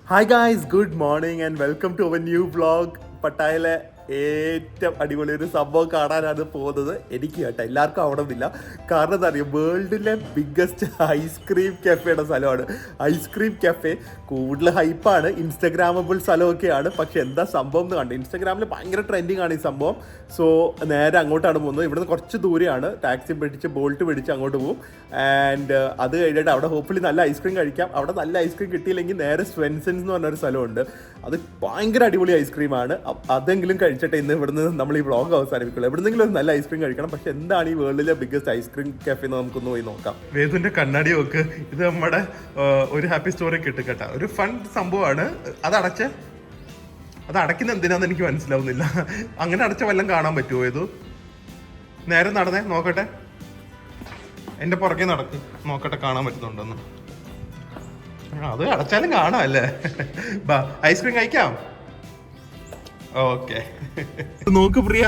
Hi guys, good morning and welcome to our new vlog. പട്ടായയിലെ ഏറ്റവും അടിപൊളി ഒരു സംഭവം കാണാനാണ് പോകുന്നത്. എനിക്ക് കേട്ടോ എല്ലാവർക്കും ആവണമെന്നില്ല. കാരണം എന്താ പറയുക, വേൾഡിലെ ബിഗ്ഗസ്റ്റ് ഐസ്ക്രീം കഫേയുടെ സ്ഥലമാണ്. ഐസ്ക്രീം കഫേ കൂടുതൽ ഹൈപ്പാണ്, ഇൻസ്റ്റഗ്രാമബിൾ സ്ഥലമൊക്കെയാണ്. പക്ഷെ എന്താ സംഭവം എന്ന് കണ്ടു, ഇൻസ്റ്റഗ്രാമിൽ ഭയങ്കര ട്രെൻഡിങ് ആണ് ഈ സംഭവം. സോ നേരെ അങ്ങോട്ടാണ് പോകുന്നത്. ഇവിടുന്ന് കുറച്ച് ദൂരെയാണ്, ടാക്സി പിടിച്ച് ബോൾട്ട് പിടിച്ച് അങ്ങോട്ട് പോകും. ആൻഡ് അത് കഴിഞ്ഞിട്ട് അവിടെ ഹോപ്പ്ഫുള്ളി നല്ല ഐസ്ക്രീം കഴിക്കാം. അവിടെ നല്ല ഐസ്ക്രീം കിട്ടിയില്ലെങ്കിൽ നേരെ സ്വെൻസൻസ് എന്ന് പറഞ്ഞൊരു സ്ഥലമുണ്ട്. അത് ഭയങ്കര അടിപൊളി ഐസ്ക്രീമാണ്. അതെങ്കിലും കഴിച്ചിട്ട് ഇന്ന് ഇവിടുന്ന് നമ്മൾ ഈ വ്ളോഗ് അവസാനിപ്പിക്കുള്ളൂ. എവിടെന്നെങ്കിലും ഒരു നല്ല ഐസ്ക്രീം കഴിക്കണം. പക്ഷെ എന്താണ് ഈ വേൾഡിലെ ബിഗ്ഗസ്റ്റ് ഐസ്ക്രീം കഫേ എന്ന് നമുക്കൊന്ന് പോയി നോക്കാം. വേദുവിന്റെ കണ്ണാടി നോക്ക്. ഇത് നമ്മുടെ ഒരു ഹാപ്പി സ്റ്റോറി കിട്ടുകേട്ട ഒരു ഫൺ സംഭവമാണ്. അത് അടയ്ക്കുന്ന എന്തിനാന്ന് എനിക്ക് മനസ്സിലാവുന്നില്ല. അങ്ങനെ അടച്ച വല്ലതും കാണാൻ പറ്റുമോ? ഏതു നേരെ നടന്നേ നോക്കട്ടെ, എന്റെ പുറകെ നടക്ക്, നോക്കട്ടെ കാണാൻ പറ്റുന്നുണ്ടോന്ന്. അത് അടച്ചാലും കാണാം അല്ലേ. ബാ ഐസ്ക്രീം കഴിക്കാം. ഓക്കെ നോക്ക് പ്രിയ,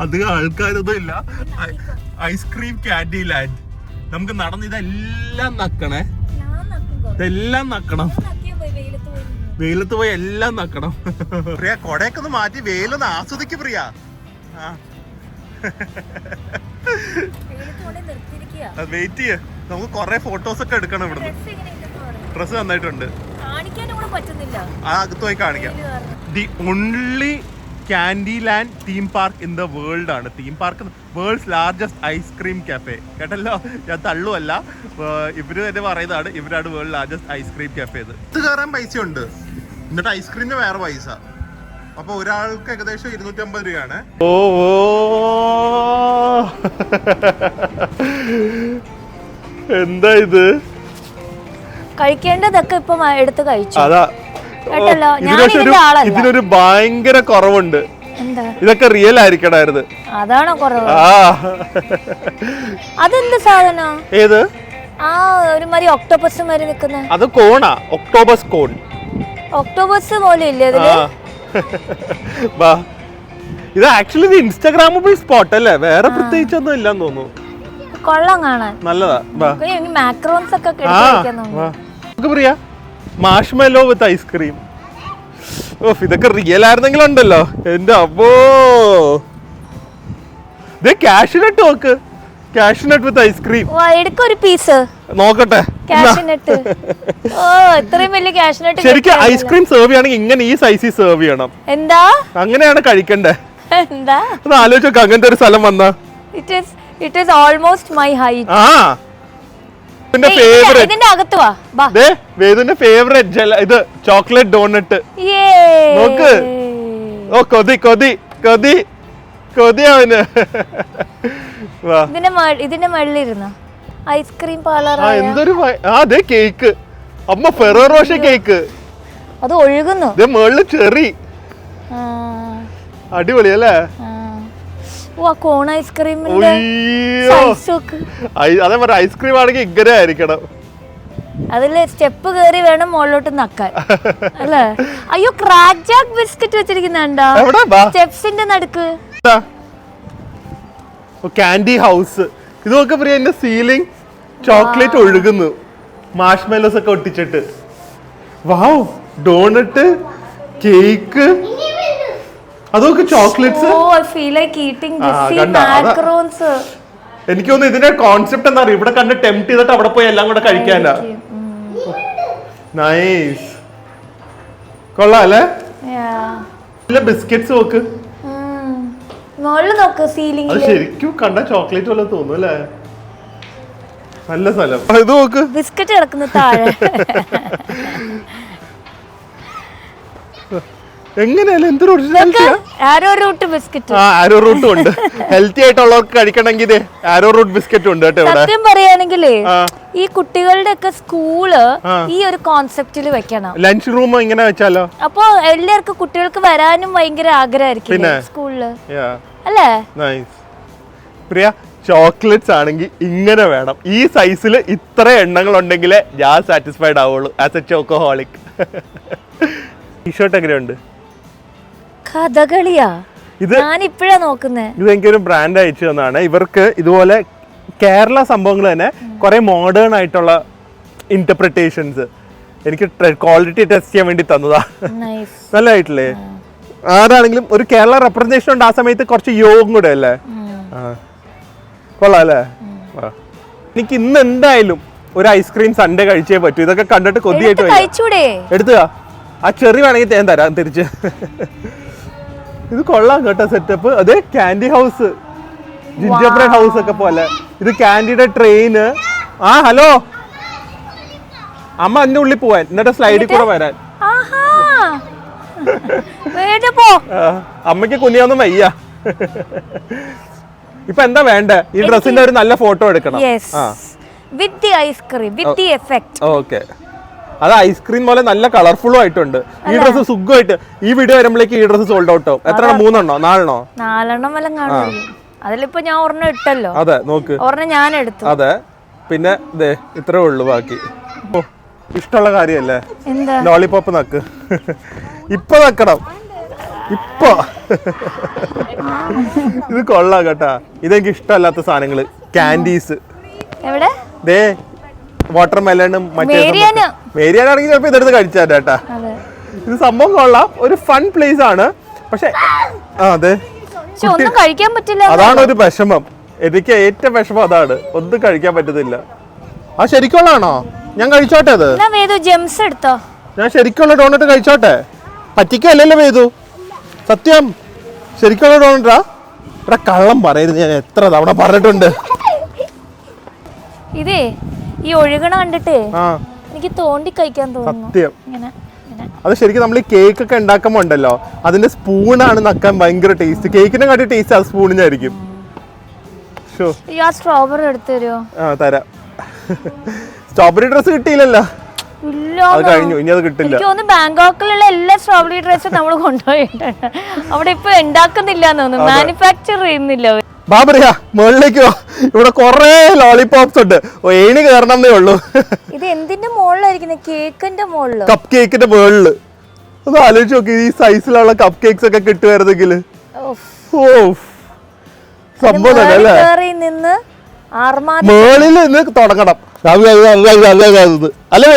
അധികം ആൾക്കാരൊന്നും ഇല്ല. Ice cream candy land. നമുക്ക് നടന്ന് ഇതെല്ലാം നക്കണേ, ഇതെല്ലാം നക്കണം. വെയിലത്ത് പോയി എല്ലാം നക്കണം. പ്രിയ കൊടയൊക്കെ ഒന്ന് മാറ്റി വെയിലൊന്ന് ആസ്വദിക്കും പ്രിയ. വെയിറ്റ് ചെയ്യ, നമുക്ക് കൊറേ ഫോട്ടോസ് ഒക്കെ എടുക്കണം. ഇവിടുന്ന് ഡ്രസ് നന്നായിട്ടുണ്ട്. അകത്ത് പോയി കാണിക്കാം. The only candy land theme park in the world ആണ്. Theme park world's largest ice cream cafe. കേട്ടല്ലോ, ഞാൻ തള്ളുമല്ല, ഇവര് തന്നെ പറയുന്നതാണ്. ഇവരാണ് വേൾഡ് ലാർജസ്റ്റ് ഐസ്ക്രീം കഫേ. ഇത് കയറാൻ പൈസ ഉണ്ട്, എന്നിട്ട് ഐസ്ക്രീമിന് വേറെ പൈസ. അപ്പൊ ഒരാൾക്ക് ഏകദേശം 250 രൂപയാണ്. ഓ എന്താ ഇത്? കഴിക്കേണ്ടതൊക്കെ ഇപ്പൊ എടുത്ത് കഴിച്ചു. അതാ ഇതിനൊരു ഭയങ്കര കുറവുണ്ട്. ഇതൊക്കെ റിയൽ ആയിരിക്കണായിരുന്നു. അതാണോ കുറവ്? അതെന്ത് സാധനം? ഏത്? ആ ഒരു മാതിരി ഒക്ടോപസ് മാതിരി നിൽക്കുന്ന അത് കോണാ, ഒക്ടോപസ് കോൺ. ഒക്ടോപസ് പോലെ ഇല്ലേ ഇതില്? ഇത് ആക്ച്വലി ഇത് ഇൻസ്റ്റാഗ്രാമബിൾ സ്പോട്ട് അല്ലേ, വേറെ പ്രത്യേകിച്ചൊന്നും ഇല്ലെന്ന് തോന്നുന്നു. കൊള്ളാം കാണാൻ, നല്ലതാ. മാക്രോൺസ് ഒക്കെ പ്രിയ മാഷ്മെല്ലോ വിത്ത് ഐസ്ക്രീം. ഓഫ്, ഇതൊക്കെ റിയൽ ആയിരുന്നെങ്കിലും ഉണ്ടല്ലോ എന്റെ അപ്പോ. കാഷ്യൂനട്ട് നോക്ക്, കാഷ്യൂനട്ട് വിത്ത് ഐസ്ക്രീം. എടുക്കൊരു പീസ് നോക്കട്ടെ. ശരിക്കും ഐസ്ക്രീം സെർവ് ചെയ്യണമെങ്കിൽ ഇങ്ങനെ ഈ സൈസിൽ സെർവ് ചെയ്യണം. എന്താ അങ്ങനെയാണ് കഴിക്കണ്ടേ? എന്താ ഒന്ന് ആലോചിച്ചോക്കെ, അങ്ങനത്തെ ഒരു സ്ഥലം വന്നാ. It is almost my height. ഇതിന്റെ അകത്ത് വാ. വേദുവിന്റെ ഫേവറേറ്റ് ഇത് ചോക്ലേറ്റ് ഡോണറ്റ്. നോക്ക്, ഓ കൊതി കൊതി കൊതി കൊതി അവന്. ഇതിന്റെ മുകളിലിരുന്ന ഐസ്ക്രീം പാർലർ. എന്തൊരു അതെ കേക്ക്, അമ്മ ഫെറോ റോഷർ കേക്ക്. അത് ഒഴുകുന്നു. മുകളില് ചെറി. അടിപൊളി അല്ലേ? Cone ice cream. അതേ പറഞ്ഞ ഐസ്ക്രീം ആണെങ്കിൽ ഇങ്ങനെ ആയിരിക്കണം. അതില് സ്റ്റെപ്പ് കേറി വേണം മുകളിലോട്ട് നക്കാൻ അല്ലേ? അയ്യോ, ക്രാക്ക് ജാക്ക് ബിസ്ക്കറ്റ് വെച്ചിരിക്കുന്നുണ്ടോ സ്റ്റെപ്സിന്റെ നടുക്ക്? Candy house. ഇത് നോക്ക് പ്രിയ, എന്റെ സീലിംഗ് ചോക്ലേറ്റ് ഒഴുകുന്നു, മാഷ്മെലോസ് ഒക്കെ ഒട്ടിച്ചിട്ട്. വാവ്, ഡോണറ്റ്, കേക്ക്, അതൊക്കെ ചോക്ലേറ്റ്സ്. എനിക്ക് തോന്നുന്നു ഇതിന്റെ കോൺസെപ്റ്റ് എന്താ പറയുക, ഇവിടെ കണ്ട് ടെംപ്റ്റ് ചെയ്തിട്ട് അവിടെ പോയി എല്ലാം കൂടെ കഴിക്കാനാ. നൈസ്, കൊള്ളാം അല്ലേ? ബിസ്ക്കറ്റ്സ് നോക്ക്, അത് ശരിക്കും കണ്ട ചോക്ലേറ്റ് പോലെ തോന്നും അല്ലേ? നല്ല സ്ഥലം. ഇത് നോക്ക്, ബിസ്ക്കറ്റ് കിടക്കുന്ന താഴെ. എങ്ങനെയല്ല, എന്തൊരു ആരോ റൂട്ട് ബിസ്ക്കറ്റ്. ആരോ റൂട്ടും ഉണ്ട്. ഹെൽത്തി ആയിട്ടുള്ളവർക്ക് കഴിക്കണമെങ്കിൽ ആരോ റൂട്ട് ബിസ്ക്കറ്റ് ഉണ്ട് കേട്ടോ. സത്യം പറയാണെങ്കിലേ ഈ കുട്ടികളുടെ ഒക്കെ സ്കൂള് ഈ ഒരു കോൺസെപ്റ്റില് വെക്കണം. ലഞ്ച് റൂം ഇങ്ങനെ വെച്ചാലോ? അപ്പൊ എല്ലാവർക്കും കുട്ടികൾക്ക് വരാനും ഭയങ്കര ആഗ്രഹമായിരിക്കും സ്കൂളില് അല്ലേ? പ്രിയ, ചോക്ലേറ്റ്സ് ആണെങ്കിൽ ഇങ്ങനെ വേണം. ഈ സൈസിൽ ഇത്ര എണ്ണങ്ങൾ ഉണ്ടെങ്കിലേ ഞാൻ സാറ്റിസ്ഫൈഡ് ആവുള്ളൂ ആസ് എ ചോക്കോഹോളിക്. ടീഷർട്ട് എങ്ങനെയുണ്ട്? കഥകളിയാ, ഞാൻ ഇപ്പഴാ നോക്കുന്നേ. ഇത് എനിക്കൊരു ബ്രാൻഡ് അയച്ചു തന്നാണ്. ഇവർക്ക് ഇതുപോലെ കേരള സംഭവങ്ങൾ തന്നെ കുറെ മോഡേൺ ആയിട്ടുള്ള ഇന്റർപ്രിട്ടേഷൻസ്. എനിക്ക് ക്വാളിറ്റി ടെസ്റ്റ് ചെയ്യാൻ വേണ്ടി തന്നതാ. നൈസ്. നല്ലതായിട്ടില്ലേ? ആരാണെങ്കിലും ഒരു കേരള റെപ്രസെന്റേഷൻ ഉണ്ട് ആ സമയത്ത്, കുറച്ച് യോഗം കൂടെ അല്ലേ? കൊള്ളാം അല്ലേ? എനിക്ക് ഇന്ന് എന്തായാലും ഒരു ഐസ്ക്രീം സൺഡേ കഴിച്ചേ പറ്റൂ. ഇതൊക്കെ കണ്ടിട്ട് കൊതിയായിട്ട് എടുത്തുക. ആ ചെറി വേണമെങ്കിൽ ഞാൻ തരാം തിരിച്ച്. ഇത് കൊള്ളാം കേട്ടോ സെറ്റപ്പ്. അതെ, candy house, ginger bread house ഒക്കെ പോലെ. ഇത് ക്യാൻഡിയുടെ ട്രെയിന്. ആ ഹലോ, അമ്മ അതിന്റെ ഉള്ളിൽ പോവാൻ, എന്നിട്ട് സ്ലൈഡിൽ കൂടെ വരാൻ. അമ്മയ്ക്ക് കുനിയൊന്നും വയ്യ. ഇപ്പൊ എന്താ വേണ്ടേ? ഈ ഡ്രസ്സിന്റെ ഒരു നല്ല ഫോട്ടോ എടുക്കണം. ഓക്കെ, അത് ഐസ്ക്രീം പോലെ നല്ല കളർഫുള്ളും ആയിട്ടുണ്ട്. ഈ ഡ്രസ്സ് സുഖമായിട്ട് ഈ വീഡിയോ വരുമ്പോഴേക്ക് ഈ ഡ്രസ്സ് സോൾഡ് ഔട്ട് ആവും. എത്ര? 3 എണ്ണോ 4 എണ്ണോ? 4 എണ്ണം വല്ലതും കാണും. അതിലിപ്പോ ഞാൻ ഒരെണ്ണം ഇട്ടല്ലോ. അതെ, നോക്ക്, ഒരെണ്ണം ഞാൻ എടുത്തു. അതെ, പിന്നെ ദേ ഇത്രേ ഉള്ളു. ബാക്കി ഇഷ്ടമുള്ള കാര്യല്ലേ? ലോളിപോപ്പ് നക്ക്. ഇപ്പൊ നക്കണം, ഇപ്പൊ. ഇത് കൊള്ളാം കേട്ടാ. ഇതെനിക്ക് ഇഷ്ടമല്ലാത്ത സാധനങ്ങള്, ക്യാൻഡീസ്. എവിടെ? ദേ വാട്ടർ മെലണും മേരിയാനാണെങ്കിൽ ചിലപ്പോ ഇതെടുത്ത് കഴിച്ചാ കേട്ടാ. ഇത് സംഭവം കൊള്ളാം, ഒരു ഫൺ പ്ലേസ് ആണ്. പക്ഷെ അതെ, ഒന്നും കഴിക്കാൻ പറ്റില്ല. അതാണ് ഒരു വിഷമം. എനിക്ക് ഏറ്റവും വിഷമം അതാണ്, ഒന്നും കഴിക്കാൻ പറ്റത്തില്ല. ആ ശരിക്കുള്ളതാണോ? ഞാൻ കഴിച്ചോട്ടെ അത്. ഞാൻ ശരിക്കുള്ള ഡോണറ്റ് കഴിച്ചോട്ടെ. പറ്റിക്കല്ലല്ലോ വേദു, സത്യം ശരിക്കുള്ള ഡോണറ്റാ. ഇവിടെ കള്ളം പറയരുത്, ഞാൻ എത്ര തവണ പറഞ്ഞിട്ടുണ്ട്. ഇതേ ഈ ഒഴുകണ കണ്ടിട്ടേ എനിക്ക് തോണ്ടി കഴിക്കാൻ തോന്നുന്നു. സത്യം. അത് ശരിക്കും നമ്മൾ ഈ കേക്ക് ഒക്കെ ഉണ്ടാക്കുമ്പോ ഉണ്ടല്ലോ, അതിന്റെ സ്പൂണാണ് നക്കാൻ ഭയങ്കര ടേസ്റ്റ്. കേക്കിനെ കാട്ടി ടേസ്റ്റ് ആ സ്പൂണിനായിരിക്കും. സ്ട്രോബെറി എടുത്തു തരുമോ? തരാം. സ്ട്രോബെറി ഡ്രസ് കിട്ടിയില്ലല്ലോ. അത് കഴിഞ്ഞു, ഇനി അത് കിട്ടില്ല. ബാങ്കോക്കിലുള്ള എല്ലാ സ്ട്രോബെറി ഡ്രസ്സും നമ്മൾ കൊണ്ടുപോയിട്ടുണ്ട്. അവിടെ ഇപ്പൊ ഉണ്ടാക്കുന്നില്ല, മാനുഫാക്ചർ ചെയ്യുന്നില്ല. ബാബറിയാ, മുകളിലേക്ക് ഇവിടെ കൊറേ ലോളിപോപ്സ് ഉണ്ട്. ഏണി കയറണമെന്നേ ഉള്ളൂ. ഇത് എന്തിന്റെ മുകളിലായിരിക്കുന്നത്? കേക്കിന്റെ മുകളില്, കപ്പ് കേക്കിന്റെ മുകളില്. ഒന്ന് ആലോചിച്ച് നോക്കി, ഈ സൈസിലുള്ള കപ്പ് കേക്ക്സ് ഒക്കെ കിട്ടുമായിരുന്നെങ്കിൽ. സംഭവം അല്ലേ? മുകളിൽ നിന്ന് തുടങ്ങണം അല്ലേ?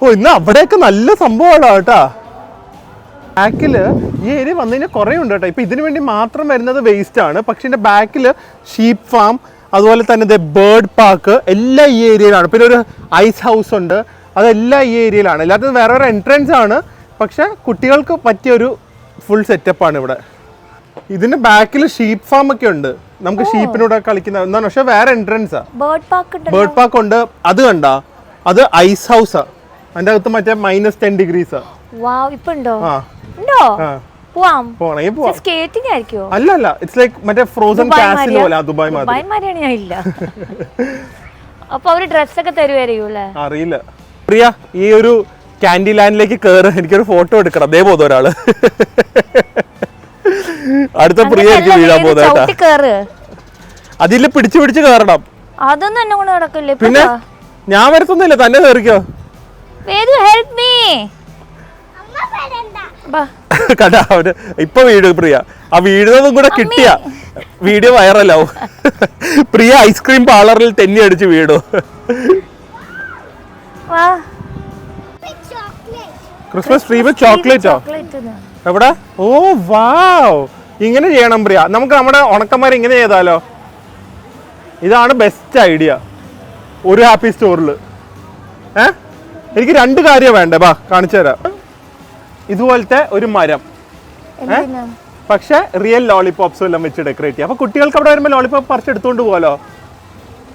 ഓ, ഇന്ന് അവിടെയൊക്കെ നല്ല സംഭവമാണ് കേട്ടാ. ബാക്കില് ഈ ഏരിയ വന്നു കഴിഞ്ഞാൽ കുറേ ഉണ്ട് കേട്ടോ. ഇപ്പൊ ഇതിനു വേണ്ടി മാത്രം വരുന്നത് വേസ്റ്റ് ആണ്. പക്ഷെ ഇതിന്റെ ബാക്കില് ഷീപ്പ് ഫാം, അതുപോലെ തന്നെ ബേർഡ് പാർക്ക് എല്ലാം ഈ ഏരിയയിലാണ്. പിന്നെ ഒരു ഐസ് ഹൗസ് ഉണ്ട്, അതെല്ലാം ഈ ഏരിയയിലാണ്. എല്ലാത്തിനും വേറെ വേറെ എൻട്രൻസ് ആണ്. പക്ഷെ കുട്ടികൾക്ക് പറ്റിയൊരു ഫുൾ സെറ്റപ്പാണ് ഇവിടെ. ഇതിന്റെ ബാക്കിൽ ഷീപ്പ് ഫാം ഒക്കെ ഉണ്ട്, നമുക്ക് ഷീപ്പിനോട് കളിക്കുന്ന എന്താണ്. പക്ഷെ വേറെ എൻട്രൻസാ. ബേർഡ് പാർക്ക് ഉണ്ട്. അത് കണ്ടാ, അത് ഐസ് ഹൗസാ. അതിന്റെ അകത്ത് മറ്റേ -10 ഡിഗ്രീസാ. അല്ല, ഇറ്റ്സ് ലൈക്ക് മറ്റേ ഫ്രോസൺ കാസിൽ പോലെ. ദുബായ് അറിയില്ല. പ്രിയ, ഈ ഒരു ക്യാൻഡി ലാൻഡിലേക്ക് കേറ്, എനിക്കൊരു ഫോട്ടോ എടുക്കണം. അതേ പോകുന്ന ഒരാള് അടുത്ത പ്രിയ എനിക്ക് വീഴാൻ പോകുന്ന. അതില് പിടിച്ചു കേറണം. അതൊന്നും എന്നെ കൊണ്ട് നടക്കില്ല. പിന്നെ ഞാൻ വരത്തൊന്നുമില്ല, തന്നെ കേറിക്കോ. കണ്ടാ, അവര് ഇപ്പൊ വീട്. പ്രിയ ആ വീഴുന്നതും കൂടെ കിട്ടിയ വീഡിയോ വൈറലാവും. പ്രിയ ഐസ്ക്രീം പാർലറിൽ തെന്നി അടിച്ച് വീടു. ക്രിസ്മസ് ട്രീ വിത്ത് ചോക്ലേറ്റോ? എവിടെ? ഓ വാവ്, ഇങ്ങനെ ചെയ്യണം പ്രിയ. നമുക്ക് നമ്മുടെ ഉണക്കന്മാരെ ഇങ്ങനെ ചെയ്താലോ? ഇതാണ് ബെസ്റ്റ് ഐഡിയ ഒരു ഹാപ്പി സ്റ്റോറിൽ. എനിക്ക് 2 കാര്യം വേണ്ടേ, ബാ കാണിച്ചു തരാം. ഇതുപോലത്തെ ഒരു മരം, പക്ഷെ റിയൽ ലോളിപോപ്സ് എല്ലാം വെച്ച് ഡെക്കറേറ്റ് ചെയ്യാം. അപ്പൊ കുട്ടികൾക്ക് അവിടെ വരുമ്പോൾ ലോളിപോപ്പ് പറിച്ച് എടുത്തോണ്ട് പോകാലോ.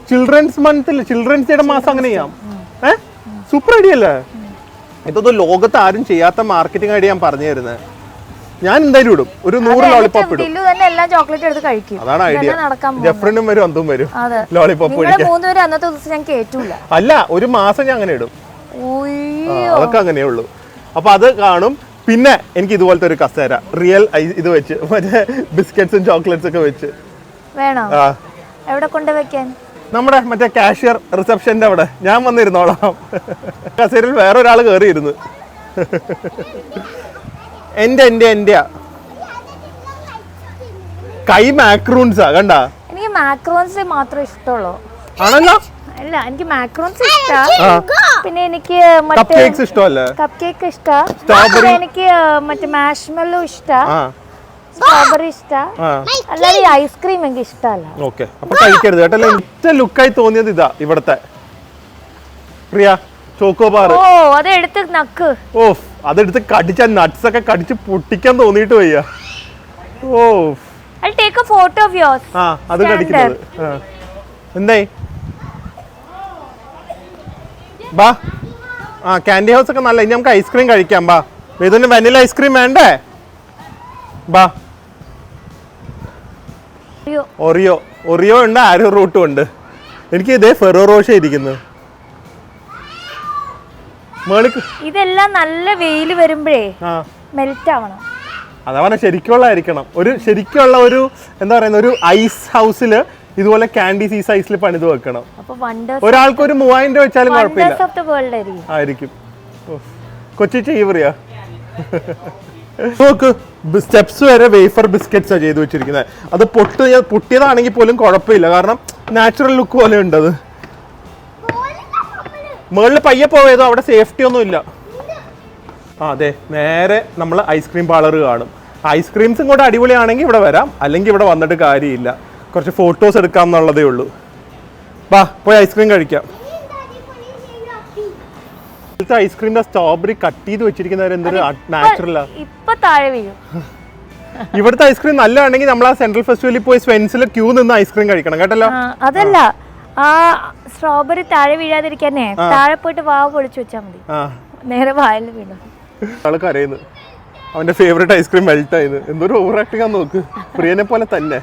ചിൽഡ്രൻസ് മന്തിൽ, ചിൽഡ്രൻസ് ഡേയുടെ മാസം അങ്ങനെ ചെയ്യാം. സൂപ്പർ ഐഡിയ അല്ലേ? ഇതൊന്നും ലോകത്ത് ആരും ചെയ്യാത്ത മാർക്കറ്റിംഗ് ഐഡിയ ഞാൻ പറഞ്ഞു തരുന്നത്. ഞാൻ എന്തായാലും ഇടും, ഒരു 100 ലോളിപോപ്പ് ഇടും. അതാണ് ഐഡിയ. ജെഫ്രിനും വരും, അന്തും വരും ലോളിപോപ്പ് അല്ല, ഒരു മാസം ഞാൻ അങ്ങനെ ഇടും. അതൊക്കെ അങ്ങനെയേ ഉള്ളൂ. അപ്പൊ അത് കാണും. പിന്നെ എനിക്ക് ഇതുപോലത്തെ ഒരു കസേര റിയൽ ഇത് വെച്ച്, മറ്റേ ബിസ്ക്കറ്റ്സും ചോക്ലേറ്റ്സ് ഒക്കെ വെച്ച് നമ്മുടെ മറ്റേ കാഷ്യർ റിസപ്ഷന്റെ അവിടെ ഞാൻ വന്നിരുന്നോളാം. കസേരയിൽ വേറെ ഒരാൾ കയറിയിരുന്നു. എന്റെ കൈ മാക്രൂൺസാ. കണ്ടാ? എനിക്ക് മാക്രോൺസ് മാത്രമേ ഇഷ്ടമുള്ളൂ. ആണല്ലോ, അല്ല എനിക്ക് മാക്രോൺസ് ഇഷ്ടാ. പിന്നെ എനിക്ക് കപ്പ് കേക്ക്സ് ഇഷ്ടമല്ലേ? കപ്പ് കേക്ക് ഇഷ്ടാ. എനിക്ക് മറ്റേ മാഷ്മെല്ലോ ഇഷ്ടാ. സ്ട്രോബെറി ഇഷ്ടാ. അല്ലാതെ ഐസ്ക്രീം എനിക്ക് ഇഷ്ടമല്ല. ഓക്കെ, അപ്പൊ കഴിക്കരുത് കേട്ടോ. ഏറ്റവും ലുക്കായി തോന്നിയത് ഇതാ ഇവിടത്തെ പ്രിയ ചോക്കോബാർ. ഓ അതെടുത്ത് നക്ക്. ഓ അതെടുത്ത് കടിച്ച നട്ട്സ് ഒക്കെ കടിച്ച് പൊട്ടിക്കാൻ തോന്നിയിട്ട് വയ്യ. ഓ I'll take a photo of yours. ആ അത് കടിക്കുന്നത്. എന്തായി ബാ. ആ കാൻഡി ഹൗസ് ഒക്കെ നല്ല. ഇനി നമുക്ക് ഐസ്ക്രീം കഴിക്കാം. ബാ. ഇതിന് വെനില ഐസ്ക്രീം വേണ്ടേ? ബാ. ഒറിയോ ഉണ്ട്, ആരോ റൂട്ടും ഉണ്ട്. എനിക്ക് ഇതേ ഫെറോ റോഷ ഇരിക്കുന്നത്. ഇതെല്ലാം നല്ല വെയിൽ വരുമ്പോഴേ മെൽറ്റ് ആവണം. അതവനെ ശരിക്കുള്ളതായിരിക്കണം. ശരിക്കുള്ള ഒരു എന്താ പറയുന്ന ഒരു ഐസ് ഹൗസില് ഇതുപോലെ കാൻഡി സീസ് ഐസിൽ പണിത് വെക്കണം. ഒരാൾക്ക് ഒരു 3000 രൂപ വെച്ചാലും കുഴപ്പമില്ല ആയിരിക്കും. കൊച്ചി ചെയ്യ നോക്ക്, സ്റ്റെപ്സ് വരെ വേഫർ ബിസ്ക്കറ്റ്സ് ആണ് ചെയ്ത് വെച്ചിരിക്കുന്നത്. അത് പൊട്ടിയതാണെങ്കിൽ പോലും കുഴപ്പമില്ല, കാരണം നാച്ചുറൽ ലുക്ക് പോലെ ഉണ്ട്. അത് മുകളിൽ പയ്യെ പോയതോ, അവിടെ സേഫ്റ്റി ഒന്നും ഇല്ല. അതെ, നേരെ നമ്മൾ ഐസ്ക്രീം പാർലർ കാണും. ഐസ്ക്രീംസും കൂടെ അടിപൊളിയാണെങ്കിൽ ഇവിടെ വരാം, അല്ലെങ്കിൽ ഇവിടെ വന്നിട്ട് കാര്യമില്ല. കുറച്ച് ഫോട്ടോസ് എടുക്കാം എന്നുള്ളതേ ഉള്ളൂ. വാ പോയി ഐസ്ക്രീം കഴിക്കാം. ഐസ്ക്രീമിന്റെ സ്ട്രോബെറി കട്ട് ചെയ്ത് വെച്ചിരിക്കുന്നവർ എന്തൊരു നാച്ചുറലാ. ഇവിടുത്തെ ഐസ്ക്രീം നല്ലതാണെങ്കിൽ നമ്മൾ ആ സെൻട്രൽ ഫെസ്റ്റിവലിൽ പോയി സ്വെൻസിൽ ക്യൂ നിന്ന് ഐസ്ക്രീം കഴിക്കണം കേട്ടല്ലോ. അതല്ല, ആ സ്ട്രോബെറി താഴെ വീഴാതിരിക്കാനേ താഴെ പോയിട്ട് വാവ് പൊളിച്ചു വെച്ചാൽ മതി. നേരെ വായിൽ വീണു. ആള് കരയുന്നു, അവന്റെ ഫേവറേറ്റ് ഐസ്ക്രീം മെൽറ്റ് ആയത്. എന്തൊരു ഓവർ ആക്ടിങ് ആന്ന് നോക്ക്. പ്രിയനെ പോലെ തന്നെ.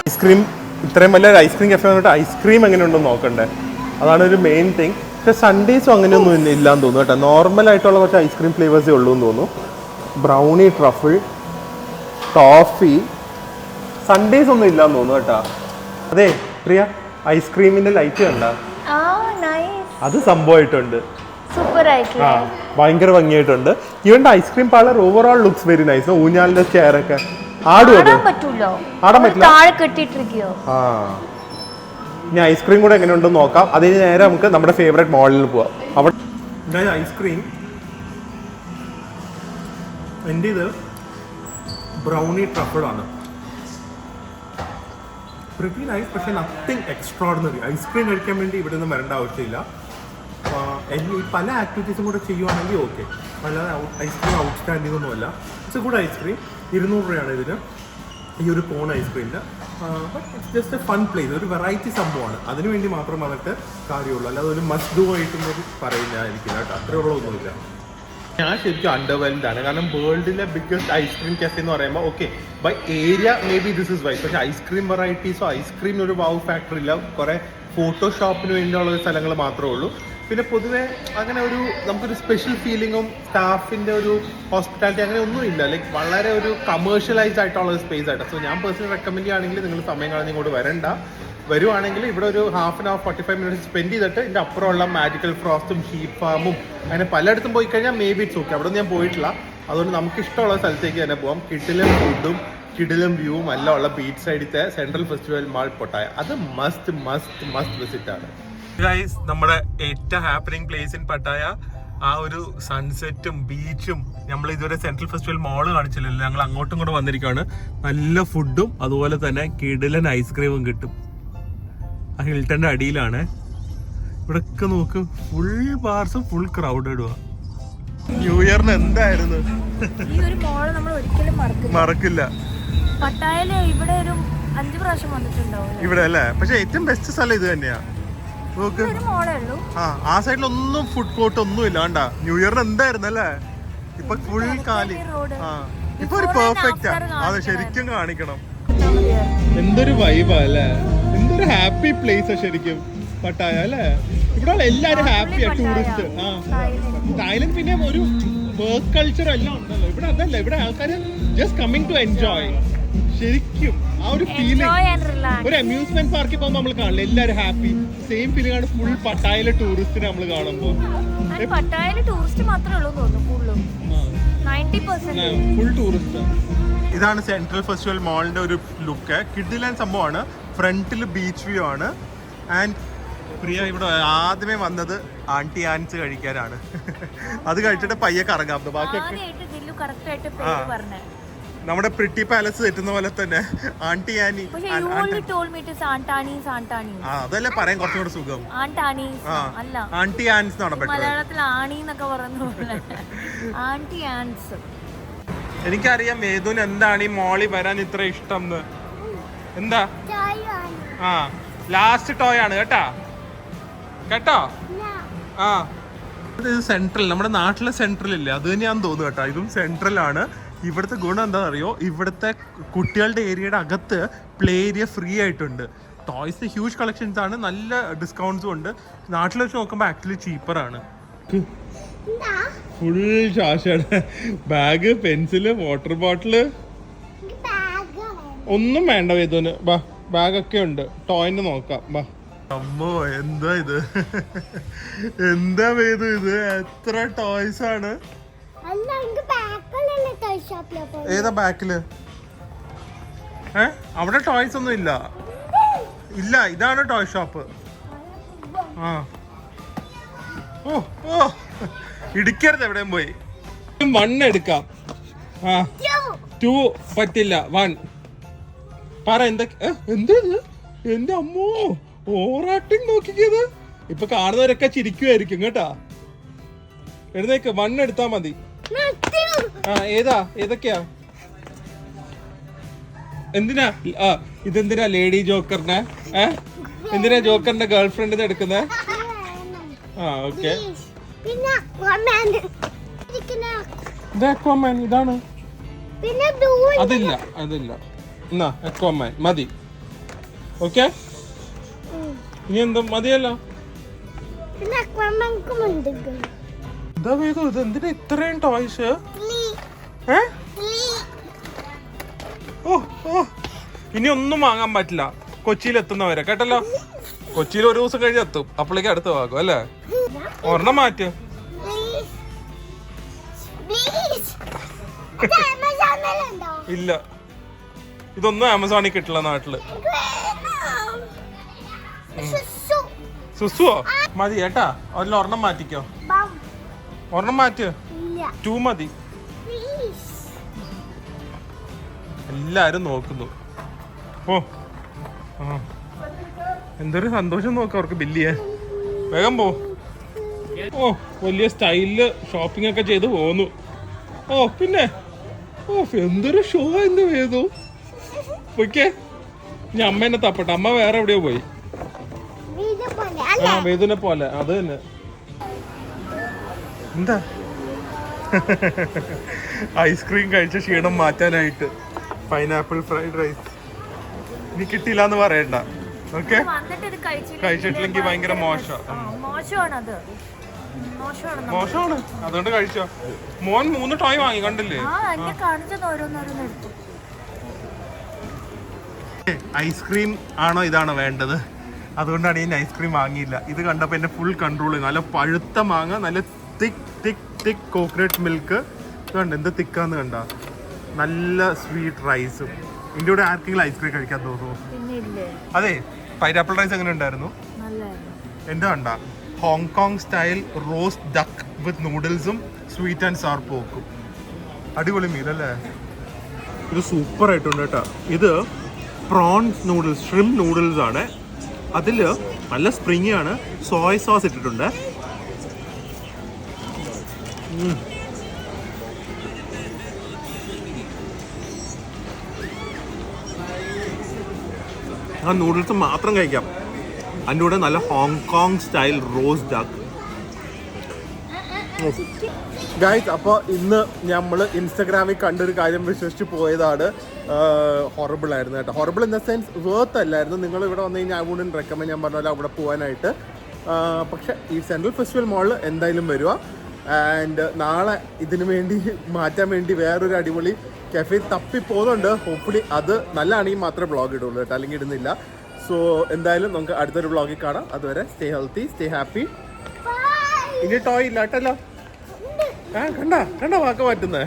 ഐസ്ക്രീം ഇത്രയും വലിയ ഐസ്ക്രീം കഫേ വന്നിട്ട് ഐസ്ക്രീം എങ്ങനെയുണ്ടെന്ന് നോക്കണ്ടേ, അതാണ് ഒരു മെയിൻ തിങ്. പക്ഷെ സൺഡേസും അങ്ങനെയൊന്നും ഇല്ലാന്ന് തോന്നുന്നു കേട്ടോ. നോർമൽ ആയിട്ടുള്ള കുറച്ച് ഐസ്ക്രീം ഫ്ലേവേഴ്സേ ഉള്ളൂ എന്ന് തോന്നുന്നു. Brownie, truffle, toffee. സൺഡേസ് ഒന്നും ഇല്ലാന്ന് തോന്നുന്നു കേട്ടോ. അതെ പ്രിയ, ഐസ്ക്രീമിന്റെ ലൈറ്റ് കണ്ട, അത് സംഭവമായിട്ടുണ്ട്. ആ ഭയങ്കര ഭംഗിയായിട്ടുണ്ട്. ഇവന്റെ ice cream parlour overall looks very nice. ഊഞ്ഞാലിന്റെ ചെയറൊക്കെ ആടാൻ പറ്റില്ല. ആ ഇനി ഐസ്ക്രീം കൂടെ എങ്ങനെയുണ്ടെന്ന് നോക്കാം. അതിന് നേരെ നമുക്ക് നമ്മുടെ ഫേവറേറ്റ് മോളിൽ പോവാം. അവിടെ ഐസ്ക്രീം എൻ്റെ ഇത് ബ്രൗണി ട്രഫിളാണ്. പ്രിറ്റി നൈസ്, പക്ഷെ നത്തിങ് എക്സ്ട്രോർഡിനറി. ഐസ്ക്രീം കഴിക്കാൻ വേണ്ടി ഇവിടെ നിന്ന് വരേണ്ട ആവശ്യമില്ല. ഈ പല ആക്ടിവിറ്റീസും കൂടെ ചെയ്യുവാണെങ്കിൽ ഓക്കെ, അല്ലാതെ ഐസ്ക്രീം ഔട്ട്സ്റ്റാൻഡിംഗ് ഒന്നുമല്ല. It's a good ice cream. 200 രൂപയാണ് ഇതിന്, ഈ ഒരു കോൺ ഐസ്ക്രീമിൻ്റെ. But it's just a fun place, ഒരു വെറൈറ്റി സംഭവമാണ്. അതിന് വേണ്ടി മാത്രം വന്നിട്ട് കാര്യമുള്ളൂ, അല്ലാതെ ഒരു മസ്റ്റ് ഡു ആയിട്ടൊന്നും പറയുന്നതായിരിക്കില്ല കേട്ടോ. അത്രയുള്ള ഒന്നുമില്ല. ഞാൻ ശരിക്കും അണ്ടർവെൽഡ് ആണ്, കാരണം വേൾഡിലെ ബിഗ്ഗസ്റ്റ് ഐസ്ക്രീം കഫേ എന്ന് പറയുമ്പോൾ okay by area maybe this is why, പക്ഷേ ഐസ്ക്രീം വെറൈറ്റീസോ ഐസ്ക്രീമിന് ഒരു വൗ ഫാക്ടർ ഇല്ല. കുറേ ഫോട്ടോഷോപ്പിന് വേണ്ടിയുള്ള സ്ഥലങ്ങൾ മാത്രമേ ഉള്ളൂ. പിന്നെ പൊതുവെ അങ്ങനെ ഒരു നമുക്കൊരു സ്പെഷ്യൽ ഫീലിങ്ങും സ്റ്റാഫിൻ്റെ ഒരു ഹോസ്പിറ്റാലിറ്റി അങ്ങനെ ഒന്നും ഇല്ല. ലൈക്ക് വളരെ ഒരു കമേഴ്ഷ്യലൈസ്ഡ് ആയിട്ടുള്ള ഒരു സ്പേസ് ആയിട്ട്. സോ ഞാൻ പേഴ്സണലി റെക്കമെൻഡ് ചെയ്യുകയാണെങ്കിൽ നിങ്ങൾ സമയം കളഞ്ഞ് ഇങ്ങോട്ട് വരണ്ട. വരുവാണെങ്കിൽ ഇവിടെ ഒരു 1/2 hour 45 minutes സ്പെൻഡ് ചെയ്തിട്ട് ഇതിൻ്റെ അപ്പുറമുള്ള മാജിക്കൽ ഫ്രോസ്റ്റും ഷീപ്പ് ഫാമും അങ്ങനെ പലയിടത്തും പോയി കഴിഞ്ഞാൽ മേ ബി ഇറ്റ്സ് ഓക്കെ. അവിടെ നിന്ന് ഞാൻ പോയിട്ടില്ല, അതുകൊണ്ട് നമുക്ക് ഇഷ്ടമുള്ള സ്ഥലത്തേക്ക് തന്നെ പോകാം. കിടിലം ഫുഡും കിടിലം വ്യൂവും എല്ലാം ഉള്ള ബീച്ച് സൈഡിലത്തെ സെൻട്രൽ ഫെസ്റ്റിവൽ മാൾ പട്ടായ, അത് മസ്റ്റ് മസ്റ്റ് മസ്റ്റ് വിസിറ്റ് ആണ്. ഗൈസ്, നമ്മുടെ ഏറ്റവും ഹാപ്പനിങ് പ്ലേസ് ഇൻ പട്ടായ, ആ ഒരു സൺസെറ്റും ബീച്ചും. നമ്മൾ ഇതുവരെ സെൻട്രൽ ഫെസ്റ്റിവൽ മാള് കാണിച്ചില്ലല്ലോ, ഞങ്ങൾ അങ്ങോട്ടും കൂടെ വന്നിരിക്കുകയാണ്. നല്ല ഫുഡും അതുപോലെ തന്നെ കിടിലൻ ഐസ്ക്രീമും കിട്ടും. ആ ഹിൽട്ടന്റെ അടിയിലാണ്. ഇവിടൊക്കെ നോക്ക്, ഫുൾ ബാർസും ഫുൾ ക്രൗഡഡുവാ. ന്യൂ ഇയറിന് എന്തായിരുന്നു മറക്കില്ല. ഇവിടെ അല്ലേ, പക്ഷെ ഏറ്റവും ബെസ്റ്റ് സ്ഥലം ഇത് തന്നെയാ. നോക്ക്, ആ സൈഡിലൊന്നും ഫുഡ് കോർട്ട് ഒന്നും ഇല്ല. കണ്ടാ, ന്യൂ ഇയറിന് എന്തായിരുന്നു അല്ലേ. ഇപ്പൊ ഫുൾ കാലി. ആ ഇപ്പൊ ഒരു പെർഫെക്റ്റാ. അതെ, ശരിക്കും കാണിക്കണം. എന്തൊരു വൈബാ അല്ലേ, എന്തൊരു ഹാപ്പി പ്ലേസ് ശരിക്കും പട്ടായ അല്ലേ. ഇവിടെ എല്ലാരും ഹാപ്പിയാ, ടൂറിസ്റ്റ്. ആ തായ്ലൻഡ് പിന്നെ ഒരു വർക്ക് കൾച്ചർ എല്ലാം ഉണ്ടല്ലോ. ഇവിടെ അതല്ല, ഇവിടെ ആൾക്കാർ ജസ്റ്റ് കമ്മിങ് ടു എൻജോയ്. ശരിക്കും ആ ഒരു ഫീലിംഗ്. ഒരു അമ്യൂസ്മെന്റ് പാർക്കിൽ പോകുമ്പോൾ നമ്മൾ കാണില്ല, എല്ലാരും ഹാപ്പി. സെയിം ഫീലിംഗ് ആണ് ഫുൾ പട്ടായയിലെ ടൂറിസ്റ്റിനെ നമ്മൾ കാണുമ്പോൾ. Full tourist. ഇതാണ് സെൻട്രൽ ഫെസ്റ്റിവൽ മാളിന്റെ ഒരു ലുക്ക്. കിഡിലൻ സംഭവമാണ്. ഫ്രണ്ടിൽ ബീച്ച് വ്യൂ ആണ്. ആൻഡ് പ്രിയ ഇവിടെ ആദ്യമേ വന്നത് ആന്റി ആൻസ് കഴിക്കാനാണ്. അത് കഴിച്ചിട്ട് പയ്യെ കറങ്ങാം. ബാക്കിയൊക്കെ നമ്മുടെ പ്രിട്ടി പാലസ് തെറ്റുന്ന പോലെ തന്നെ ആന്റി ആനി. അതല്ലേ പറയാൻ കുറച്ചും കൂടെ സുഖം. ആന്റി ആൻസ് എനിക്കറിയാം മേതുന് എന്താണ് ഈ മോളി വരാൻ ഇത്ര ഇഷ്ടം. എന്താ? ആ ലാസ്റ്റ് ടോയ് ആണ് കേട്ടോ. ആ ഇത് സെൻട്രൽ, നമ്മുടെ നാട്ടിലെ സെൻട്രൽ ഇല്ലേ, അത് തന്നെയാന്ന് തോന്നുന്നു കേട്ടോ. ഇതും സെൻട്രൽ ആണ്. ഇവിടുത്തെ ഗുണം എന്താണെന്ന് അറിയോ? ഇവിടുത്തെ കുട്ടികളുടെ ഏരിയയുടെ അകത്ത് പ്ലേ ഏരിയ ഫ്രീ ആയിട്ടുണ്ട്. ടോയ്സ് ഹ്യൂജ് കളക്ഷൻസ് ആണ്, നല്ല ഡിസ്കൗണ്ട്സും ഉണ്ട്. നാട്ടിൽ വെച്ച് നോക്കുമ്പോൾ ആക്ച്വലി ചീപ്പറാണ്. ഫുൾ ശാശാണ്. ബാഗ്, പെൻസില്, വാട്ടർ ബോട്ടില് ഒന്നും വേണ്ട വേദുന്. ബാ ബാഗൊക്കെ ഉണ്ട്. ടോയിന് നോക്കാം. ബാ. അമ്മോ എന്താ ഇത്? എന്താ വേദു ഇത്? എത്ര ടോയ്സ് ആണ്. ഏതാ ബാക്കില്? അവിടെ ടോയ്സ് ഒന്നും ഇല്ല. ഇല്ല, ഇതാണ് ടോയ് ഷോപ്പ്. ആ ഓ ഓ ഇടിക്കരുത് എവിടെയും പോയി. 1 എടുക്കാം. ആ 2 പറ്റില്ല. 1 പറ. എന്തൊക്കെ? എന്താ എന്റെ അമ്മോ, ഓറാട്ടിങ് നോക്കിക്കത്. ഇപ്പൊ കാണുന്നവരൊക്കെ ചിരിക്കുമായിരിക്കും കേട്ടാ. എഴുന്നേക്ക്. 1 എടുത്താ മതി. ആ ഏതൊക്കെയാ? എന്തിനാ? ആ ഇതെന്തിനാ ലേഡി ജോക്കറിനെ? എന്തിനാ ജോക്കറിന്റെ ഗേൾ ഫ്രണ്ടിന് എടുക്കുന്നേ? ആ ഓക്കെ. ഇതാണ്. അതില്ല. എന്നാ അക്വാമാൻ മതി. ഓക്കെ. ഇനി എന്താ? മതിയല്ലോ. എന്താ വേദു ഇത്? എന്തിനാ ഇത്രയും ടോയ്സ്? ഓ ഇനി ഒന്നും വാങ്ങാൻ പറ്റില്ല കൊച്ചിയിൽ എത്തുന്നവരെ കേട്ടല്ലോ. കൊച്ചിയിൽ ഒരു ദിവസം കഴിഞ്ഞ് എത്തും. അപ്പോഴേക്കും അടുത്ത് വാങ്ങും അല്ലേ? ഒരെണ്ണം മാറ്റ്. ഇല്ല, ഇതൊന്നും ആമസോണിൽ കിട്ടില്ല നാട്ടില്. സുസുവോ? മതി ഏട്ടാ. ഒരെണ്ണം മാറ്റിക്കോ. ഒരെണ്ണം മാറ്റ്. 2 മതി. എല്ലാരും നോക്കുന്നു. ഓ എന്തൊരു സന്തോഷം നോക്കാം അവർക്ക് ബില്ല് ചെയ്യാൻ. വേഗം പോ. ഓ വലിയ സ്റ്റൈലില് ഷോപ്പിംഗ് ഒക്കെ ചെയ്ത് പോന്നു. ഓ പിന്നെ എന്തൊരു ഷോ എന്ന് വേദു. ഓക്കെ, ഇനി അമ്മേനെ തപ്പട്ടെ. അമ്മ വേറെ എവിടെയോ പോയി. ആ വേദുനെ പോലെ. അത് തന്നെ. എന്താ? ഐസ്ക്രീം കഴിച്ച ക്ഷീണം മാറ്റാനായിട്ട് പൈനാപ്പിൾ ഫ്രൈഡ് റൈസ്. ഇനി കിട്ടിയില്ല എന്ന് പറയണ്ട. ഓക്കെ, കഴിച്ചിട്ടില്ലെങ്കിൽ ഭയങ്കര മോശമാണ്. അതുകൊണ്ട് കഴിച്ചോ. മോൻ 3 ടോയ് വാങ്ങി കണ്ടില്ലേ? ഐസ്ക്രീം ആണോ ഇതാണോ വേണ്ടത്? അതുകൊണ്ടാണ് ഞാൻ ഐസ്ക്രീം വാങ്ങിയില്ല. ഇത് കണ്ടപ്പോ എന്നെ ഫുൾ കൺട്രോൾ ചെയ്തു. നല്ല പഴുത്ത മാങ്ങ, നല്ല തിക്ക് കോക്കനട്ട് മിൽക്ക്. കണ്ട എന്ത് തിക്കാന്ന് കണ്ട. നല്ല സ്വീറ്റ് റൈസും. ഇതിന്റെ കൂടെ ആർക്കെങ്കിലും ഐസ്ക്രീം കഴിക്കാൻ തോന്നുന്നു? അതെ. പൈനാപ്പിൾ റൈസ് എങ്ങനെ ഉണ്ടായിരുന്നു? എന്താ കണ്ട? Hong Kong style roast duck with നൂഡിൽസും സ്വീറ്റ് ആൻഡ് സോർ പോക്കും. അടിപൊളി മീൽ അല്ലേ? ഇത് സൂപ്പർ ആയിട്ടുണ്ട് കേട്ടോ. ഇത് പ്രോൺസ് നൂഡിൽസ്, ഷ്രിംപ് നൂഡിൽസ് ആണ്. അതിൽ നല്ല സ്പ്രിംഗി ആണ്. സോയ സോസ് ഇട്ടിട്ടുണ്ട്. ആ നൂഡിൽസ് മാത്രം കഴിക്കാം. അതിൻ്റെ കൂടെ നല്ല Hong Kong style roast duck. Guys, അപ്പോൾ ഇന്ന് നമ്മൾ ഇൻസ്റ്റഗ്രാമിൽ കണ്ടൊരു കാര്യം വിശ്വസിച്ച് പോയതാണ്. ഹൊറബിൾ ആയിരുന്നു കേട്ടോ. ഹൊറബിൾ ഇൻ ദ സെൻസ് വേർത്ത് അല്ലായിരുന്നു. നിങ്ങൾ ഇവിടെ വന്നു കഴിഞ്ഞാൽ ഐ വുഡന്റ് റെക്കമെൻഡ്. ഞാൻ പറഞ്ഞ പോലെ അവിടെ പോകാനായിട്ട്. പക്ഷെ ഈ സെൻട്രൽ ഫെസ്റ്റിവൽ മാളിൽ എന്തായാലും വരിക. ആൻഡ് നാളെ ഇതിനു വേണ്ടി മാറ്റാൻ വേണ്ടി വേറൊരു അടിപൊളി കഫേ തപ്പി പോകുന്നുണ്ട്. ഹോപ്പ്ഫുള്ളി അത് നല്ലതാണെങ്കിൽ മാത്രമേ വ്ളോഗ് ഇടുള്ളൂ കേട്ടോ, അല്ലെങ്കിൽ ഇടുന്നില്ല. സോ എന്തായാലും നമുക്ക് അടുത്തൊരു വ്ളോഗിൽ കാണാം. അതുവരെ സ്റ്റേ ഹെൽത്തി, സ്റ്റേ ഹാപ്പി. ഇനി ടോയ് ഇല്ല കേട്ടല്ലോ. കണ്ട വാക്ക് മാറ്റുന്നേ.